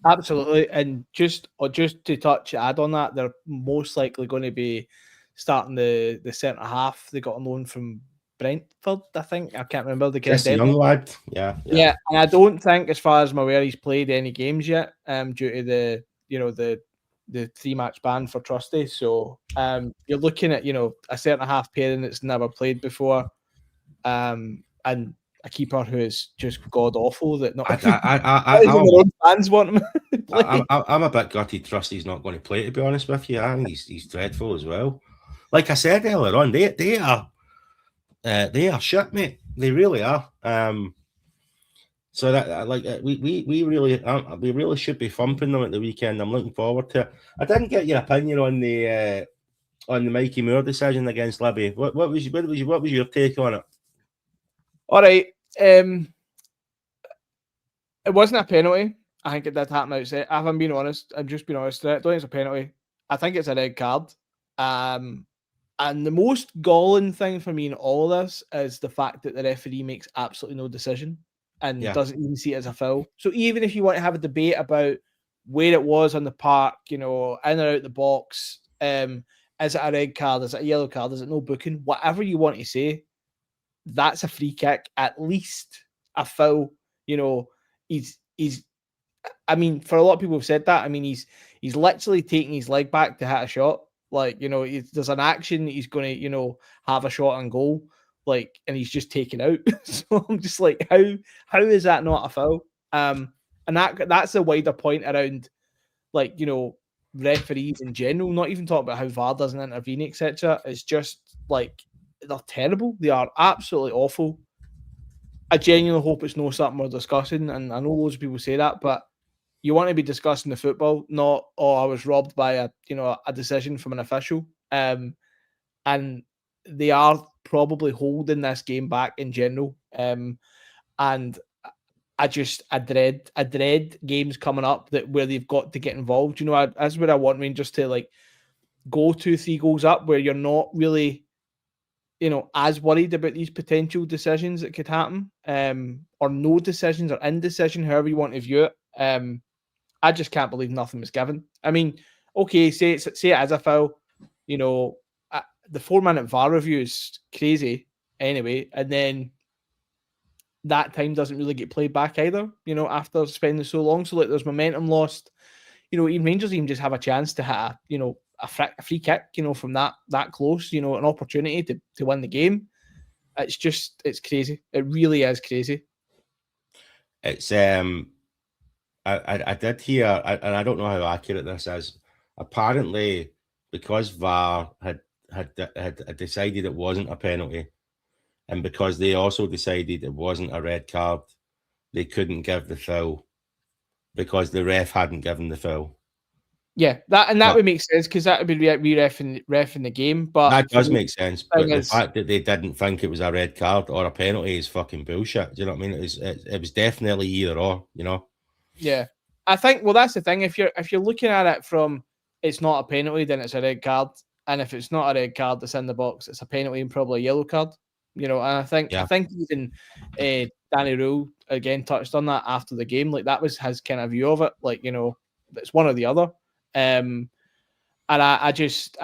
Absolutely. And just to add on that, they're most likely going to be starting the centre half. They got a loan from Brentford, I think. I can't remember the kind Just a young lad. Yeah. Yeah, and I don't think, as far as I'm aware, he's played any games yet, due to the the 3-match ban for Trusty. So you're looking at a centre half pairing that's never played before, and a keeper who is just god awful. That not even their own fans want him to play. I'm a bit gutted Trusty's not going to play, to be honest with you. I think he's dreadful as well. Like I said earlier on, they are shit, mate. They really are. So that we really should be thumping them at the weekend. I'm looking forward to it. I didn't get your opinion on the Mikey Moore decision against Livy. What was your take on it? All right, it wasn't a penalty. I think it did happen outside. If I'm being honest, I'm just being honest. I don't think it's a penalty. I think it's a red card. And the most galling thing for me in all of this is the fact that the referee makes absolutely no decision and doesn't even see it as a foul. So even if you want to have a debate about where it was on the park, in or out the box, is it a red card? Is it a yellow card? Is it no booking? Whatever you want to say, that's a free kick, at least a foul. He's I mean, for a lot of people who've said that, I mean, he's literally taking his leg back to hit a shot. Like, there's an action that he's going to, have a shot on goal, like, and he's just taken out. So I'm just like, how is that not a foul? And that's a wider point around, like, referees in general, not even talking about how VAR doesn't intervene, etc. It's just like, they're terrible. They are absolutely awful. I genuinely hope it's not something we're discussing, and I know loads of people say that, but you want to be discussing the football, not, I was robbed by a decision from an official. And they are probably holding this game back in general. And I dread games coming up where they've got to get involved. That's where I want Rangers to, like, go 2-3 goals up, where you're not really as worried about these potential decisions that could happen, or no decisions or indecision, however you want to view it. I just can't believe nothing was given. I mean, okay, say it as a foul. The 4-minute VAR review is crazy anyway, and then that time doesn't really get played back either, after spending so long. So, like, there's momentum lost. Even Rangers even just have a chance to hit a free kick, from that close, an opportunity to win the game. It's crazy. It really is crazy. It's I did hear, and I don't know how accurate this is. Apparently, because VAR had decided it wasn't a penalty, and because they also decided it wasn't a red card, they couldn't give the foul because the ref hadn't given the foul. Yeah, that would make sense, because that would be reffing the game. But that does make sense. But the fact that they didn't think it was a red card or a penalty is fucking bullshit. Do you know what I mean? It was definitely either or. Yeah, I think. Well, that's the thing. If you're looking at it from, it's not a penalty, then it's a red card, and if it's not a red card that's in the box, it's a penalty and probably a yellow card. And I think even Danny Rohl again touched on that after the game. Like, that was his kind of view of it. Like, it's one or the other. And I just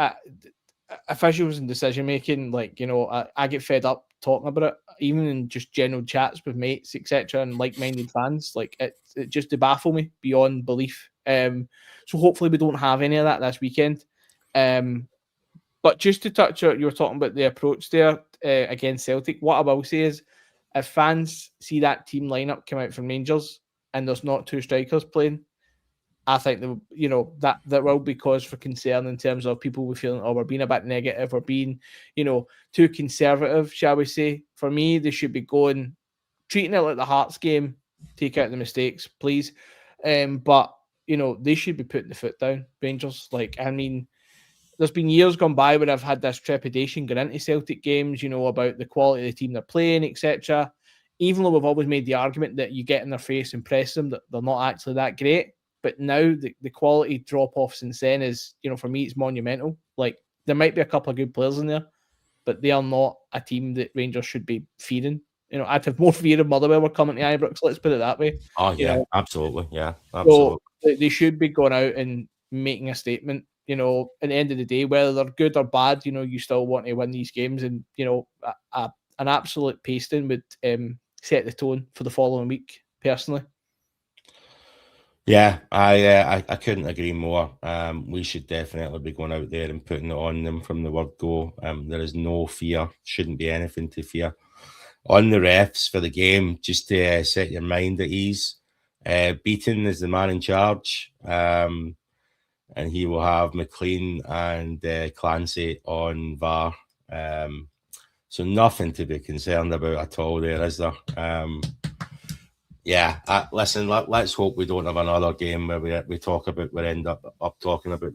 officials and decision making, like, I get fed up talking about it, even in just general chats with mates, etc., and like-minded fans. Like, it just to baffle me beyond belief. So hopefully we don't have any of that this weekend. But just to touch on, you were talking about the approach there against Celtic. What I will say is, if fans see that team lineup come out from Rangers and there's not 2 strikers playing, I think that will be cause for concern in terms of people will be feeling, we're being a bit negative, or being, too conservative, shall we say. For me, they should be treating it like the Hearts game, take out the mistakes, please. But they should be putting the foot down, Rangers. Like, I mean, there's been years gone by where I've had this trepidation going into Celtic games, about the quality of the team they're playing, etc. Even though we've always made the argument that you get in their face and press them, that they're not actually that great. But now the quality drop-off since then is, for me, it's monumental. Like, there might be a couple of good players in there, but they are not a team that Rangers should be fearing. I'd have more fear if Motherwell were coming to Ibrox, let's put it that way. Oh, yeah, absolutely. Yeah, absolutely. So they should be going out and making a statement. At the end of the day, whether they're good or bad, you still want to win these games. And, an absolute pasting would set the tone for the following week, personally. Yeah, I couldn't agree more. We should definitely be going out there and putting it on them from the word go. There is no fear, shouldn't be anything to fear. On the refs for the game, just to set your mind at ease. Beaton is the man in charge, and he will have McLean and Clancy on VAR. So nothing to be concerned about at all there, is there? Yeah, listen, let's hope we don't have another game where we talk about, we end up talking about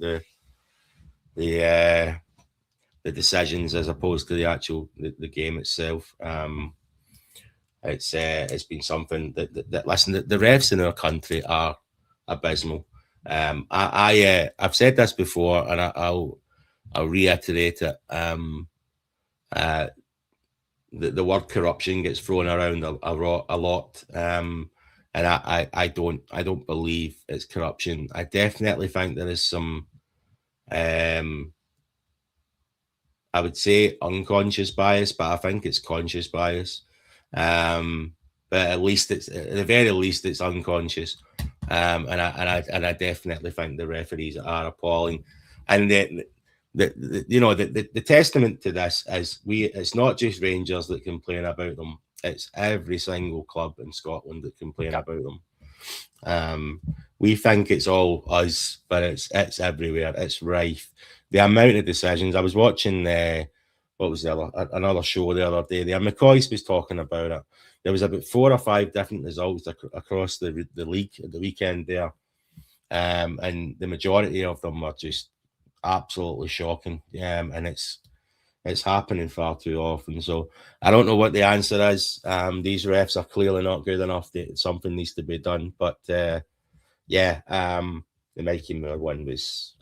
the decisions as opposed to the actual the game itself. It's been something that listen, the refs in our country are abysmal. I've said this before, and I'll reiterate it. The word corruption gets thrown around a lot, and I don't believe it's corruption. I definitely think there is some, I would say unconscious bias, but I think it's conscious bias. But at least at the very least it's unconscious. And I definitely think the referees are appalling, and the testament to this is it's not just Rangers that complain about them, it's every single club in Scotland that complain about them. We think it's all us, but it's everywhere, it's rife. The amount of decisions. I was watching what was the other, another show the other day. The McCoy's was talking about it. There was about 4 or 5 different results across the league at the weekend there, and the majority of them were just absolutely shocking. And it's happening far too often. So I don't know what the answer is. These refs are clearly not good enough. Something needs to be done. But the Mikey Moore one was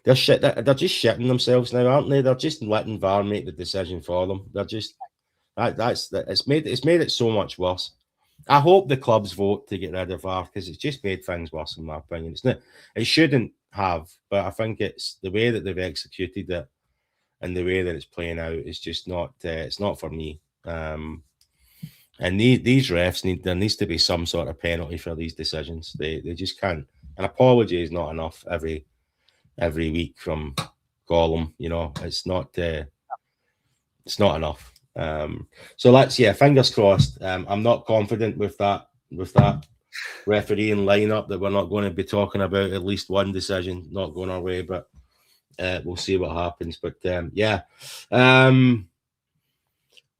they're just shitting themselves now, aren't they? They're just letting VAR make the decision for them. They're just it's made it so much worse. I hope the clubs vote to get rid of VAR because it's just made things worse, in my opinion. It shouldn't have, but I think it's the way that they've executed it and the way that it's playing out is just not. It's not for me. And these refs there needs to be some sort of penalty for these decisions. They just can't. An apology is not enough every week from Gollum. It's not. It's not enough. So fingers crossed. I'm not confident with that refereeing lineup that we're not going to be talking about at least one decision not going our way, but we'll see what happens. But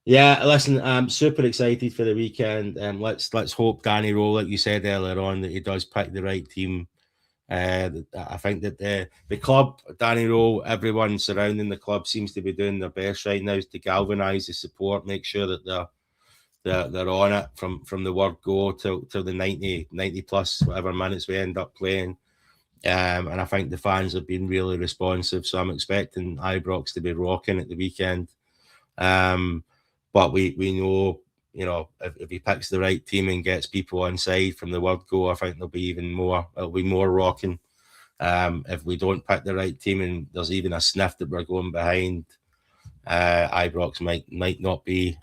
listen, I'm super excited for the weekend. Let's hope Danny Rohl, like you said earlier on, that he does pick the right team. I think that the club, Danny Rohl, everyone surrounding the club seems to be doing their best right now to galvanise the support, make sure that they're on it from the word go till the 90 plus whatever minutes we end up playing. And I think the fans have been really responsive, so I'm expecting Ibrox to be rocking at the weekend. But we know, if he picks the right team and gets people on side from the word go, I think it'll be more rocking. If we don't pick the right team and there's even a sniff that we're going behind, Ibrox might not be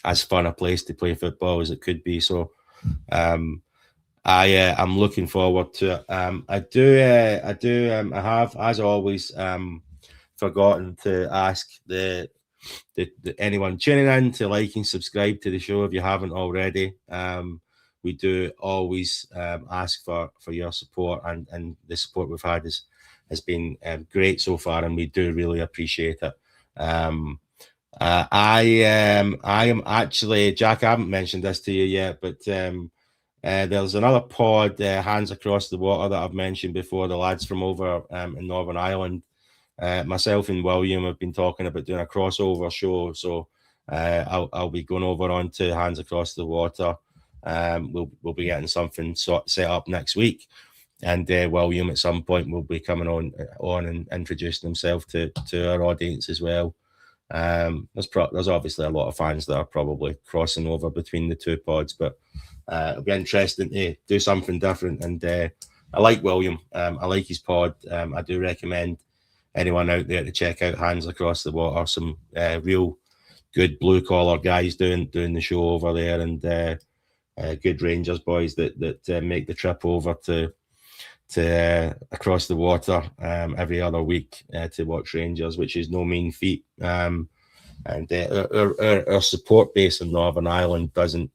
as fun a place to play football as it could be. So I'm looking forward to it. I have, as always, forgotten to ask the anyone tuning in to like and subscribe to the show if you haven't already. We do always ask for your support, and the support we've had has been great so far, and we do really appreciate it. I am actually, Jack, I haven't mentioned this to you yet, but there's another pod, Hands Across the Water, that I've mentioned before, the lads from over in Northern Ireland. Myself and William have been talking about doing a crossover show, so I'll be going over onto Hands Across the Water. We'll be getting something set up next week, and William at some point will be coming on and introducing himself to our audience as well. There's obviously a lot of fans that are probably crossing over between the two pods, but it'll be interesting to do something different. And I like William. I like his pod. I do recommend anyone out there to check out Hands Across the Water. Some real good blue collar guys doing the show over there, and good Rangers boys that make the trip over to across the water every other week to watch Rangers, which is no mean feat. And our support base in Northern Ireland doesn't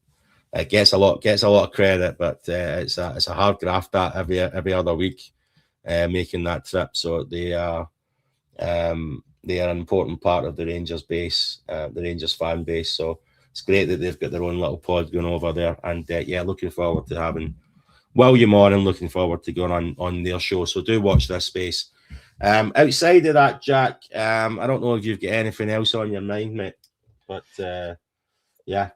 gets a lot of credit, but it's a hard graft that every other week making that trip. So they are an important part of the Rangers base, the Rangers fan base. So it's great that they've got their own little pod going over there, and looking forward to having William on, and looking forward to going on their show. So do watch this space. Outside of that, Jack, I don't know if you've got anything else on your mind, mate, but yeah.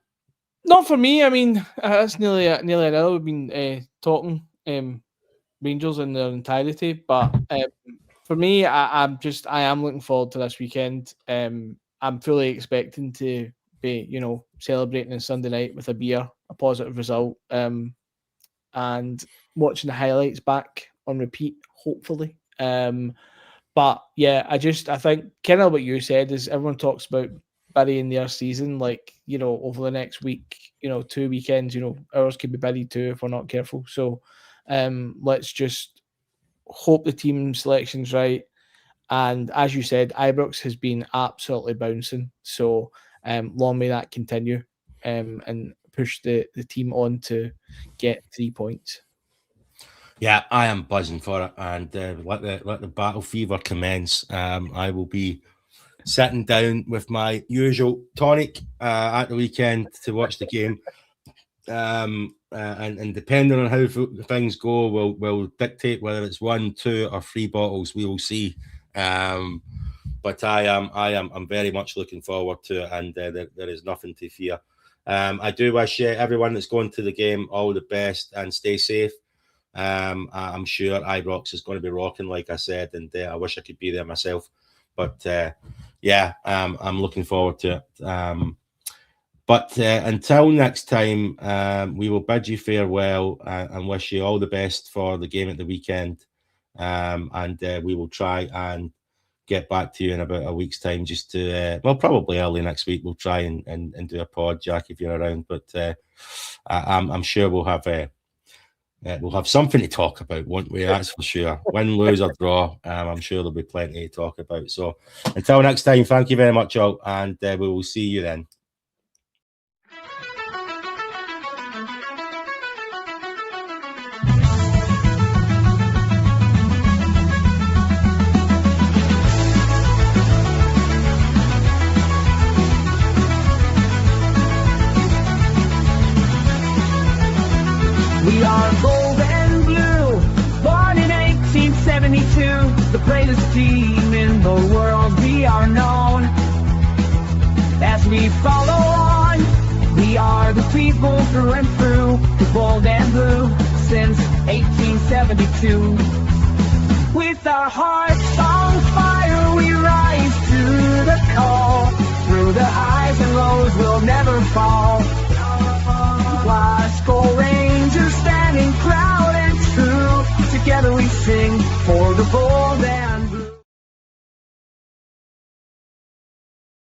Not for me. I mean, that's nearly an hour we've been talking Rangers in their entirety. But for me, I am looking forward to this weekend. I'm fully expecting to be, celebrating on Sunday night with a beer, a positive result, and watching the highlights back on repeat, hopefully. But yeah, I think kind of what you said is everyone talks about burying their season, like, over the next week, 2 weekends, ours could be buried too if we're not careful. So let's just hope the team selection's right. And as you said, Ibrox has been absolutely bouncing. So long may that continue and push the team on to get 3 points. Yeah, I am buzzing for it, and let the battle fever commence. I will be sitting down with my usual tonic at the weekend to watch the game, and depending on how things go, will dictate whether it's 1, 2, or 3 bottles. We will see. But I'm very much looking forward to it, and there is nothing to fear. I do wish everyone that's going to the game all the best and stay safe. I'm sure Ibrox is going to be rocking, like I said, and I wish I could be there myself. But I'm looking forward to it. But until next time, we will bid you farewell and wish you all the best for the game at the weekend. And we will try and get back to you in about a week's time, just to probably early next week. We'll try and do a pod, Jack, if you're around. But I'm sure we'll have something to talk about, won't we? That's for sure. Win, lose, or draw, I'm sure there'll be plenty to talk about. So until next time, thank you very much, all, and we will see you then. We are gold and blue, born in 1872, the greatest team in the world. We are known as we follow on. We are the people through and through, the gold and blue since 1872. With our hearts on fire, we rise to the call. Through the highs and lows, we'll never fall. Glasgow Rangers standing proud and true. Together we sing for the gold and